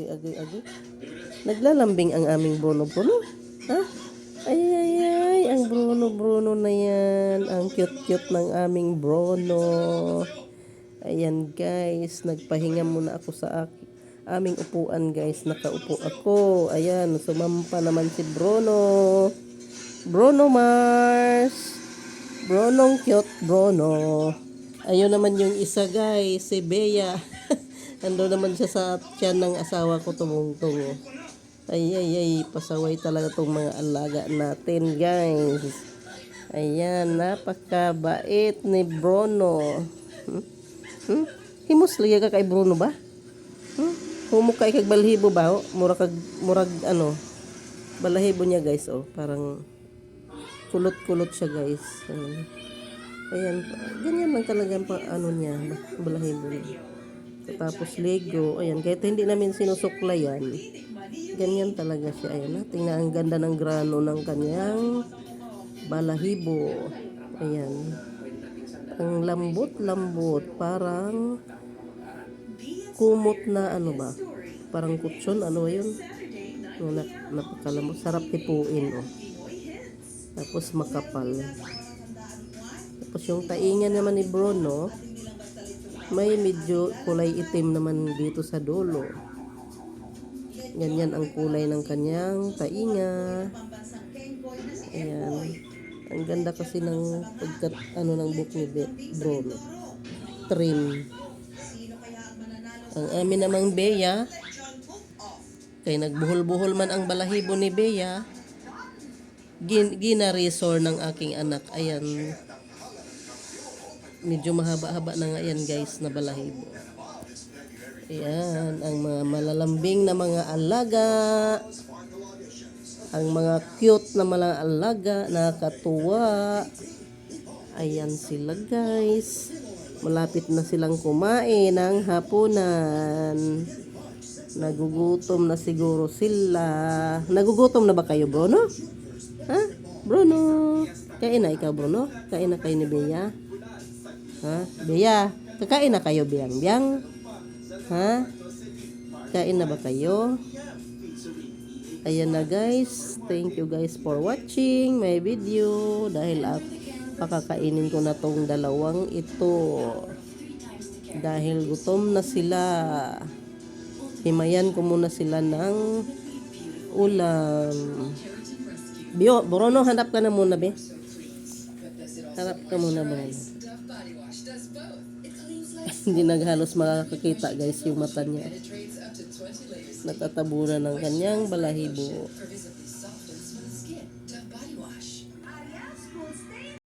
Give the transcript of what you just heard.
Agay. Naglalambing ang aming Bruno. Ha? Ay, ang Bruno na yan. Ang cute ng aming Bruno. Ayan guys, nagpahinga muna ako sa aming upuan guys. Nakaupo ako. Ayan, sumampa naman si Bruno. Bruno Mars. Brunong cute Bruno. Ayun naman yung isa guys, si Bea. Ando naman siya sa tiyan ng asawa ko tumungtong. Ay, pasaway talaga tong mga alaga natin guys. Ayan, napakabait ni Bruno. Himos liya ka kay Bruno ba? Humok kay kag balhibo ba? Murag ano, balahibo niya guys, oh. Parang kulot-kulot siya guys. Ayan, ganyan lang talaga ang ano niya, balahibo niya. Tapos Lego, ayan, kahit hindi namin sinusuklayan, ganyan talaga siya. Ayan, tingnan ang ganda ng grano ng kanyang balahibo. Ayan, ang lambot-lambot, parang kumot na ano ba, parang kutsyon, ano yun, napakalambot, sarap tipuin, oh. Tapos makapal. Tapos yung taingan naman ni Bruno, may medyo kulay itim naman dito sa dulo. Ganyan ang kulay ng kanyang tainga. Ayan. Ang ganda kasi ng pagkat ano ng buhok ni Bruno. Trim. Ang amin namang Bea, kay nagbuhol-buhol man ang balahibo ni Bea, ginaresor ng aking anak. Ayan. Medyo mahaba-haba na nga yan guys na balahibo. Ayan, ang mga malalambing na mga alaga. Ang mga cute na mga alaga, nakakatuwa. Ayan sila guys. Malapit na silang kumain ng hapunan. Nagugutom na siguro sila. Nagugutom na ba kayo, Bruno? Ha? Bruno? Kain na ikaw, Bruno? Kain na kayo ni Bea? Ha? Bea, kakain na kayo, Biang? Ha? Kain na ba kayo? Ayan na guys. Thank you guys for watching my video. Dahil pakakainin ko na tong dalawang ito. Dahil gutom na sila. Himayan ko muna sila ng ulam. Bruno, hanap ka na muna, Be. Hanap ka muna, Bruno. Hindi naghalos makakakita guys yung mata niya. Natatabunan ng kanyang balahibo.